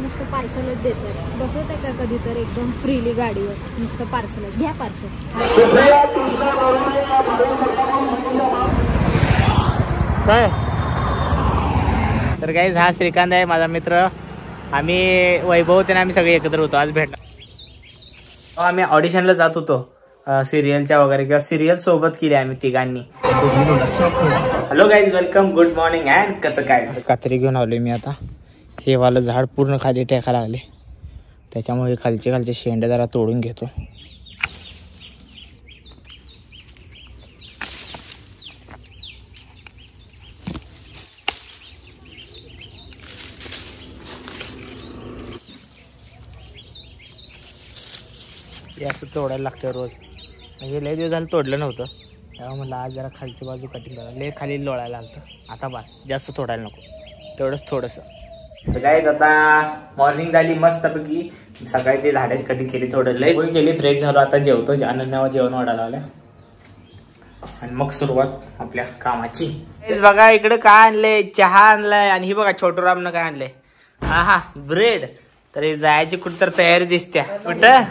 नुसतं पार्सलच देतात. बसवता का कधी तर एकदम फ्रीली गाडीवर, नुसतं पार्सलच घ्या पार्सल. काय तर गाईज हा श्रीकांत आहे माझा मित्र. आम्ही वैभव ते आम्ही सगळे एकत्र होतो आज भेटणार. आम्ही ऑडिशनला जात होतो सिरियलच्या वगैरे किंवा सिरियल सोबत केली आम्ही तिघांनी. Hello guys, welcome, good morning. And कसं काय कात्री घेऊन आलोय मी आता. हे वालं झाड पूर्ण खाली टेका लागले, त्याच्यामुळे खालचे शेंडे जरा तोडून घेतो. असं तोडायला लागतं रोज. म्हणजे लय दिवस झालं तोडलं नव्हतं, तेव्हा म्हटलं आज जरा खालची बाजू कटिंग करा. लय खाली लोळायला लागतं. आता बस, जास्त तोडायला नको, तेवढंच थोडंसं. तर गाईज आता मॉर्निंग झाली मस्तपैकी. सकाळी ते झाडाची कटिंग केली, थोडं लय गोळी केली, फ्रेश झालो. आता जेवतो. अनन्यावर जेवण वाढायला लावलं आणि मग सुरुवात आपल्या कामाची. बघा इकडे काय आणलंय, चहा आणलाय आणि ही बघा छोटूरामनं काय आणलंय. हा ब्रेड. तर हे जायची कुठं तर तयारी दिसत्या. कुठं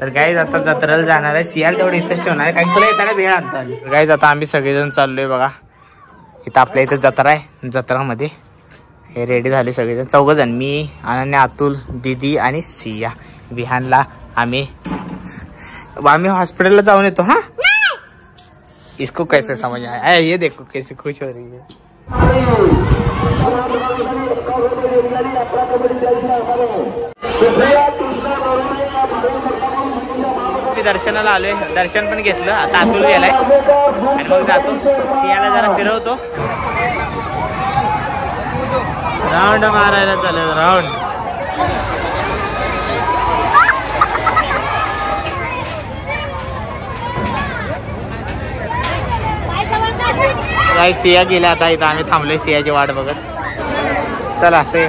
तर गाईज आता जत्रेला जाणार आहे. सियाल तेवढं इथंच ठेवणार आहे, कारण तुला येताना वेळ आणतो आली. गाईज आता आम्ही सगळेजण चाललोय बघा. इथं आपल्या इथं जत्रा आहे. जत्रामध्ये हे रेडी झाले सगळेजण, 4 जण. मी, अनन्या, अतुल, दीदी आणि सिया. विहानला आम्ही हॉस्पिटलला जाऊन येतो. हाँ इसको कैसे समझ आया, ये देखो कैसे खुश हो रही है. मी दर्शनाला आलोय, दर्शन पण घेतलं. आता अतुल गेलाय आणि मग जातो. सियाला जरा फिरवतो. राऊंड मारायला चालेल, राऊंड. सिया गेल्या आता. इथं आम्ही थांबलोय सियाची वाट बघत. चला असे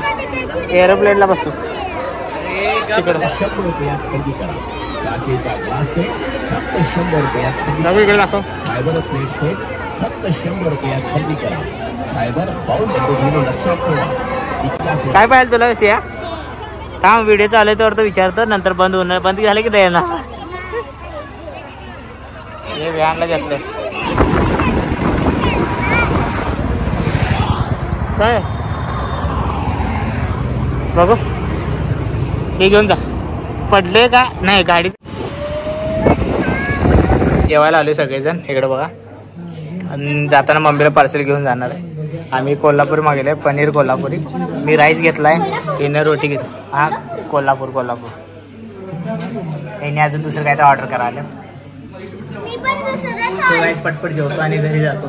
एरोप्लेनला बसू. इकडे दाखव. काय पाहिजे तुला सिया? थांब, व्हिडिओ चालू आहे तर विचारतो, नंतर बंद होणार. बंद झालं की द्यायला. हे व्यानला घेतलंय. काय बघू, हे घेऊन जा. पडले का नाही गाडी. जेवायला आले सगळेजण. इकडे बघा. आणि जाताना मम्मीला पार्सल घेऊन जाणार आहे. आम्ही कोल्हापूर मागेल आहे, पनीर कोल्हापुरी. मी राईस घेतलाय, हिने रोटी घेतली. हा कोल्हापूर. हिने अजून दुसरं काय तर ऑर्डर करायला. पटपट जेवतो आणि घरी जातो,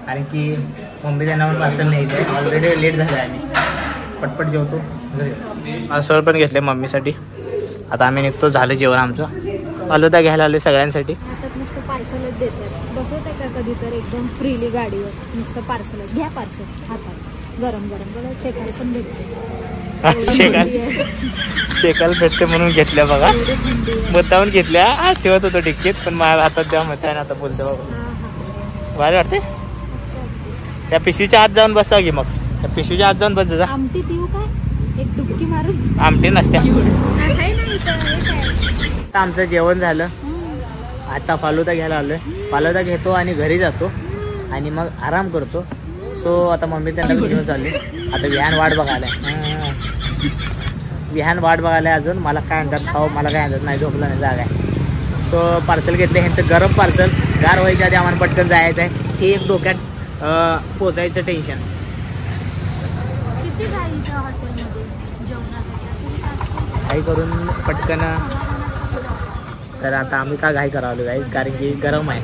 कारण की मम्मी त्यांना पण पार्सल न्यायचं आहे. ऑलरेडी लेट झालं आहे. आम्ही पटपट जेवतो घरी. पार्सल पण घेतले मम्मीसाठी. आता आम्ही निघतो. झालं जेवण आमचं. फालुदा घ्यायला आले सगळ्यांसाठी. नुसतं पार्सलच देतात. बसवता का कधी तर एकदम फ्रीली गाडीवर, नुसतं पार्सलच घ्या. पार्सल हातात गरम गरम शेकायला पण भेटते. शेकायला भेटते म्हणून घेतल्या बघा. मुद्दाहून घेतल्या. ठेवत होतो डिक्कीत, पण माझ्या हातात द्या म्हणते. आता बोलते बाबा भारी वाटते. त्या पिशवीच्या आत जाऊन बसता की. मग त्या पिशवीच्या आत जाऊन बस जा. आमटीत येऊ काय, एक डुबकी मारून. आमटी नसते. आमचं जेवण झालं. आता फालुदा घ्यायला आलोय. फालुदा घेतो आणि घरी जातो आणि मग आराम करतो. सो आता मम्मी त्यांना घेऊन चालली. आता विहान वाट बघायला अजून. मला काय आणतात खाऊ, मला काय आणतात नाही, झोपला नाही, जागा आहे. सो पार्सल घेतले ह्यांचं गरम पार्सल. गार व्हायच्या आधी आम्हाला पटकन जायचं आहे. हे एक डोक्यात पोचायचं टेन्शन. घाई करून पटकन. तर आता आम्ही का घाई करावलो गाईज, कारण की गरम आहे,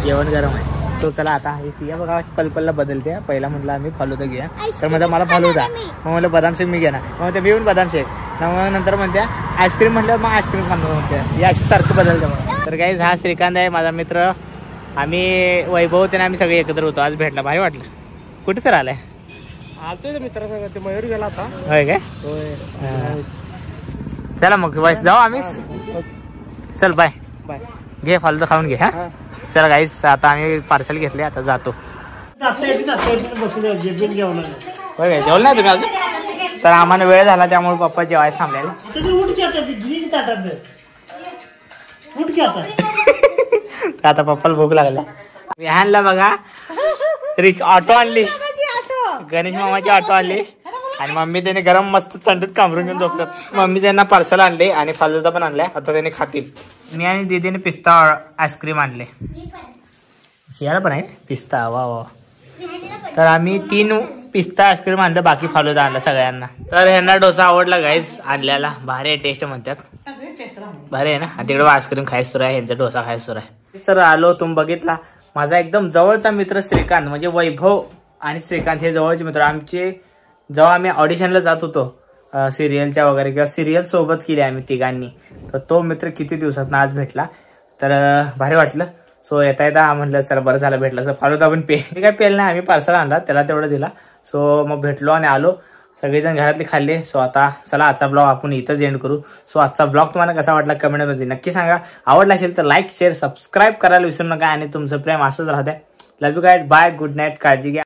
जेवण गरम आहे. तो चला आता हे सिया बघा पलपलला बदलते. पहिला म्हटलं आम्ही फालुदा घ्या, तर म्हणता मला फालुदा. मग म्हटलं बदाम शेक मी घेणार. मग ते मी बदाम शेक. मग नंतर म्हणत्या आईस्क्रीम. म्हटलं मग आईस्क्रीम खाणार म्हणते. या सारखं बदलतं. तर गाईज हा श्रीकांत आहे माझा मित्र. आम्ही वैभव ते आम्ही सगळे एकत्र होतो. आज भेटला, भारी वाटलं. कुठे फिरायलाय? आलतोय मित्रासोबत. ते मयूर गेला होता. होय काय? चला मग बस जाऊ आम्ही. चल बाय बाय. घे फालुदा खाऊन घे. हा चला गाईस, आता आम्ही पार्सल घेतले. आता जातो. होय काय, जेवलं नाही तुम्ही अजून? तर आम्हाला वेळ झाला त्यामुळे पप्पा जेवायला थांबलेले. आता पप्पाला भूक लागल्या. विहानला बघा ऑटो आणली, गणेश मामाची ऑटो आणली आणि मम्मी त्याने गरम मस्त थंडीत कामरून घेऊन झोपतात. मम्मी त्यांना पार्सल आणले आणि फालुदा पण आणलाय, आता त्याने खातील. मी आणि दीदीने पिस्ता आईस्क्रीम आणले. शियाला पण आहे पिस्ता. वा वा. तर आम्ही 3 पिस्ता आईस्क्रीम आणलं, बाकी फालुदा आणला सगळ्यांना. तर ह्यांना डोसा आवडला गाईस आणल्याला. भारी आहे, टेस्ट म्हणतात भारी आहे ना. तिकडे आईस्क्रीम खायचं सुरू आहे, ह्यांचा डोसा खायचं सुरू आहे. तर आलो, तुम्ही बघितला माझा एकदम जवळचा मित्र श्रीकांत, म्हणजे वैभव आणि श्रीकांत हे जवळचे मित्र आमचे. जेव्हा आम्ही ऑडिशनला जात होतो सिरियलच्या वगैरे किंवा सिरियल सोबत केली आम्ही तिघांनी, तर तो मित्र किती दिवसात आज भेटला. तर भारी वाटलं. सो येता म्हणलं चला बरं झालं भेटलं. सर फालुदा पण हे काय पेल नाही, आम्ही पार्सल आणला, त्याला तेवढं दिला. सो मग भेटलो आणि आलो, सगळेजण घरातले खाल्ले. सो आता चला आजचा ब्लॉग आपण इथंच एंड करू. सो आजचा ब्लॉग तुम्हाला कसा वाटला कमेंटमध्ये नक्की सांगा. आवडला असेल तर लाईक शेअर सबस्क्राईब करायला विसरू नका आणि तुमचं प्रेम असंच राहते. Love you guys, bye, good night, काळजी घ्या.